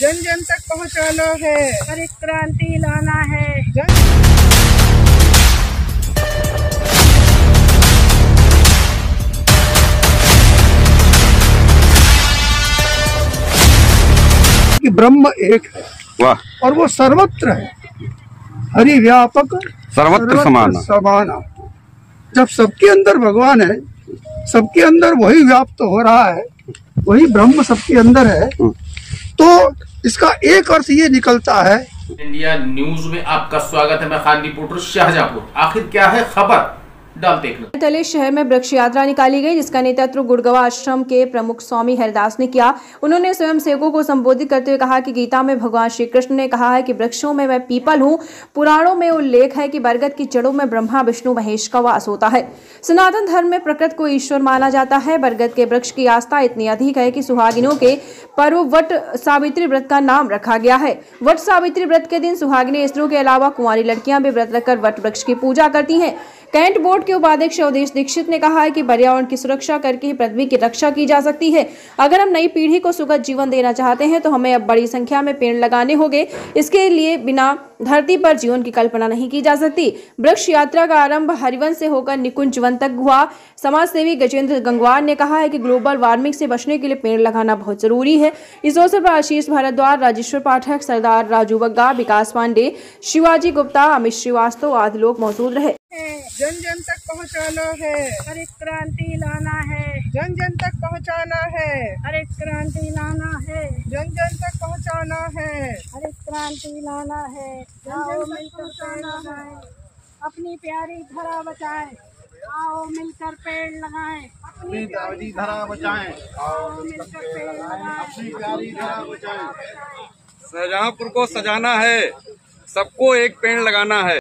जन जन तक पहुँचाना है, हरित क्रांति लाना है। कि ब्रह्म एक है, वाह, और वो सर्वत्र है, हरि व्यापक सर्वत्र समाना। जब सबके अंदर भगवान है, सबके अंदर वही व्याप्त हो रहा है, वही ब्रह्म सबके अंदर है, तो इसका एक अर्थ ये निकलता है। इंडिया न्यूज में आपका स्वागत है। मैं खान रिपोर्टर शाहजहांपुर। आखिर क्या है खबर, डालते हैं। तले शहर में वृक्ष यात्रा निकाली गई, जिसका नेतृत्व गुड़गवा आश्रम के प्रमुख स्वामी हरिदास ने किया। उन्होंने स्वयं सेवकों को संबोधित करते हुए कहा कि गीता में भगवान श्री कृष्ण ने कहा है कि वृक्षों में मैं पीपल हूँ। पुराणों में उल्लेख है कि बरगद की जड़ों में ब्रह्मा विष्णु महेश का वास होता है। सनातन धर्म में प्रकृति को ईश्वर माना जाता है। बरगद के वृक्ष की आस्था इतनी अधिक है कि सुहागिनों के पर्व वट सावित्री व्रत का नाम रखा गया है। वट सावित्री व्रत के दिन सुहागिनें स्त्रियों के अलावा कुंवारी लड़कियां भी व्रत रखकर वट वृक्ष की पूजा करती हैं। कैंट बोर्ड के उपाध्यक्ष अवधेश दीक्षित ने कहा है कि पर्यावरण की सुरक्षा करके ही पृथ्वी की रक्षा की जा सकती है। अगर हम नई पीढ़ी को सुखद जीवन देना चाहते हैं तो हमें अब बड़ी संख्या में पेड़ लगाने होंगे। इसके लिए बिना धरती पर जीवन की कल्पना नहीं की जा सकती। वृक्ष यात्रा का आरंभ हरिवंश से होकर निकुंजवन तक हुआ। समाज सेवी गजेंद्र गंगवार ने कहा है कि ग्लोबल वार्मिंग से बचने के लिए पेड़ लगाना बहुत जरूरी है। इस अवसर पर आशीष भारद्वाज, राजेश्वर पाठक, सरदार राजू बग्गा, विकास पांडे, शिवाजी गुप्ता, अमित श्रीवास्तव आदि लोग मौजूद रहे। जन जन तक पहुँचाना है, हरित क्रांति लाना है। जन जन तक पहुँचाना है, हरित क्रांति लाना है। जन जन तक पहुँचाना है, हरित क्रांति लाना है। आओ मिलकर पेड़ लगाएं, अपनी प्यारी धरा बचाएं। आओ मिलकर पेड़ लगाएं, अपनी प्यारी धरा बचाएं। आओ मिलकर पेड़ लगाएं, अपनी प्यारी धरा बचाएं। शाहजहांपुर को सजाना है, सबको एक पेड़ लगाना है।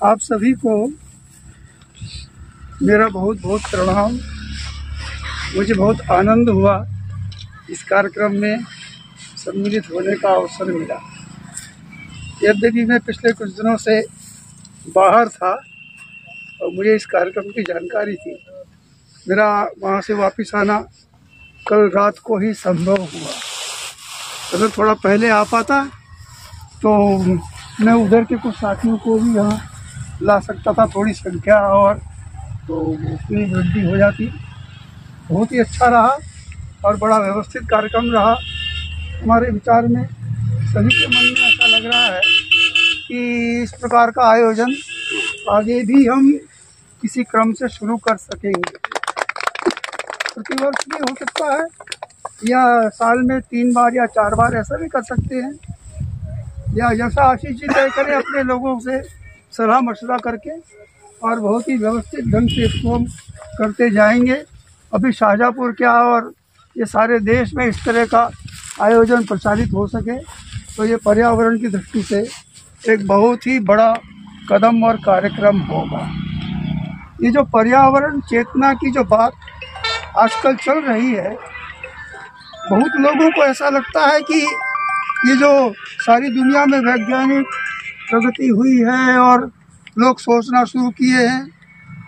आप सभी को मेरा बहुत बहुत प्रणाम। मुझे बहुत आनंद हुआ इस कार्यक्रम में सम्मिलित होने का अवसर मिला। यद्यपि मैं पिछले कुछ दिनों से बाहर था और मुझे इस कार्यक्रम की जानकारी थी, मेरा वहाँ से वापस आना कल रात को ही संभव हुआ। अगर थोड़ा पहले आ पाता तो मैं उधर के कुछ साथियों को भी यहाँ ला सकता था, थोड़ी संख्या और तो उतनी वृद्धि हो जाती। बहुत ही अच्छा रहा और बड़ा व्यवस्थित कार्यक्रम रहा। हमारे विचार में सभी के मन में ऐसा लग रहा है कि इस प्रकार का आयोजन आगे भी हम किसी क्रम से शुरू कर सकेंगे। प्रतिवर्ष भी हो सकता है या साल में 3 बार या 4 बार ऐसा भी कर सकते हैं, या जैसा आशीष जी तय करें अपने लोगों से सलाह मशवरा करके, और बहुत ही व्यवस्थित ढंग से इसको हम करते जाएंगे। अभी शाहजहांपुर क्या और ये सारे देश में इस तरह का आयोजन प्रचारित हो सके तो ये पर्यावरण की दृष्टि से एक बहुत ही बड़ा कदम और कार्यक्रम होगा। ये जो पर्यावरण चेतना की जो बात आजकल चल रही है, बहुत लोगों को ऐसा लगता है कि ये जो सारी दुनिया में वैज्ञानिक प्रगति हुई है और लोग सोचना शुरू किए हैं,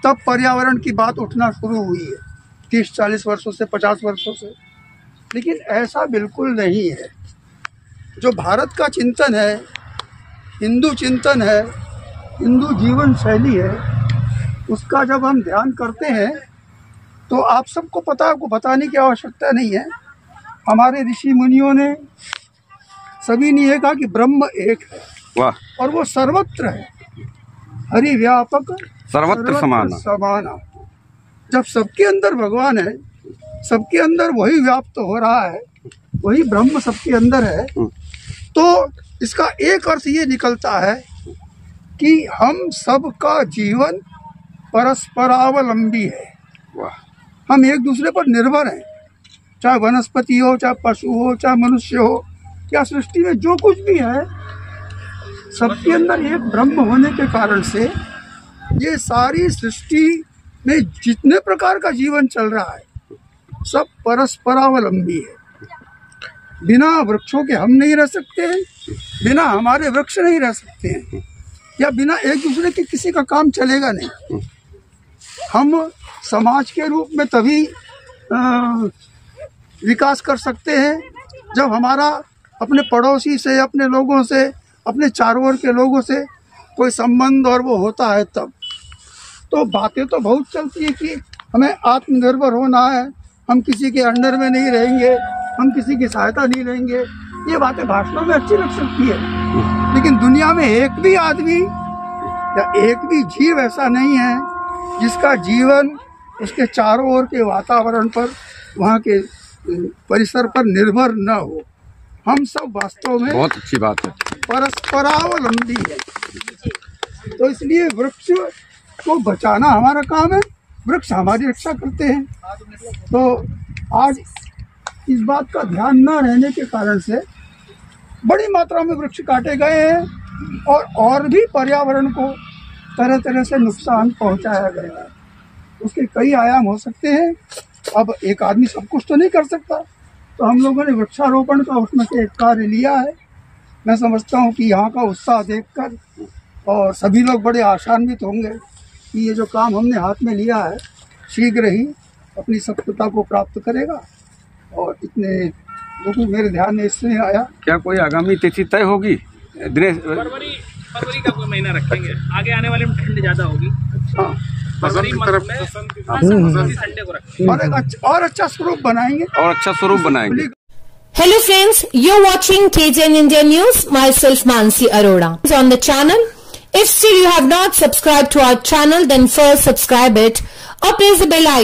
तब पर्यावरण की बात उठना शुरू हुई है 30-40 वर्षों से, 50 वर्षों से। लेकिन ऐसा बिल्कुल नहीं है। जो भारत का चिंतन है, हिंदू चिंतन है, हिंदू जीवन शैली है, उसका जब हम ध्यान करते हैं तो आप सबको पता, आपको बताने की आवश्यकता नहीं है। हमारे ऋषि मुनियों ने सभी ने यह कहा कि ब्रह्म एक है, वाह, और वो सर्वत्र है, हरि व्यापक सर्वत्र समाना। जब सबके अंदर भगवान है, सबके अंदर वही व्याप्त हो रहा है, वही ब्रह्म सबके अंदर है, तो इसका एक अर्थ ये निकलता है कि हम सबका जीवन परस्परावलंबी है। वाह, हम एक दूसरे पर निर्भर हैं, चाहे वनस्पति हो, चाहे पशु हो, चाहे मनुष्य हो, या सृष्टि में जो कुछ भी है, सबके अंदर एक ब्रह्म होने के कारण से ये सारी सृष्टि में जितने प्रकार का जीवन चल रहा है सब परस्परावलंबी है। बिना वृक्षों के हम नहीं रह सकते हैं, बिना हमारे वृक्ष नहीं रह सकते हैं, या बिना एक दूसरे के किसी का काम चलेगा नहीं। हम समाज के रूप में तभी विकास कर सकते हैं जब हमारा अपने पड़ोसी से, अपने लोगों से, अपने चारों ओर के लोगों से कोई संबंध और वो होता है तब। तो बातें तो बहुत चलती है कि हमें आत्मनिर्भर होना है, हम किसी के अंडर में नहीं रहेंगे, हम किसी की सहायता नहीं लेंगे। ये बातें भाषणों में अच्छी लग सकती है, लेकिन दुनिया में एक भी आदमी या एक भी जीव ऐसा नहीं है जिसका जीवन उसके चारों ओर के वातावरण पर, वहाँ के परिसर पर निर्भर न हो। हम सब वास्तव में, बहुत अच्छी बात है, परस्परावलंबी है। तो इसलिए वृक्ष को बचाना हमारा काम है, वृक्ष हमारी रक्षा करते हैं। तो आज इस बात का ध्यान न रहने के कारण से बड़ी मात्रा में वृक्ष काटे गए हैं और भी पर्यावरण को तरह तरह से नुकसान पहुंचाया गया है। उसके कई आयाम हो सकते हैं। अब एक आदमी सब कुछ तो नहीं कर सकता, तो हम लोगों ने वृक्षारोपण का उसमें से एक कार्य लिया है। मैं समझता हूँ कि यहाँ का उत्साह देखकर और सभी लोग बड़े आशान्वित होंगे कि ये जो काम हमने हाथ में लिया है शीघ्र ही अपनी सफलता को प्राप्त करेगा। और इतने लोगों मेरे ध्यान में इसलिए आया। क्या कोई आगामी तिथि तय होगी? दिनेश, फरवरी का कोई महीना रखेंगे, आगे आने वाले में ठंड ज्यादा होगी। हाँ, फरवरी संडे को रखेंगे और अच्छा स्वरूप बनाएंगे। Hello friends, you're watching KJN India News. Myself Mansi Arora is on the channel. If still you have not subscribed to our channel, then first subscribe it or press the bell icon.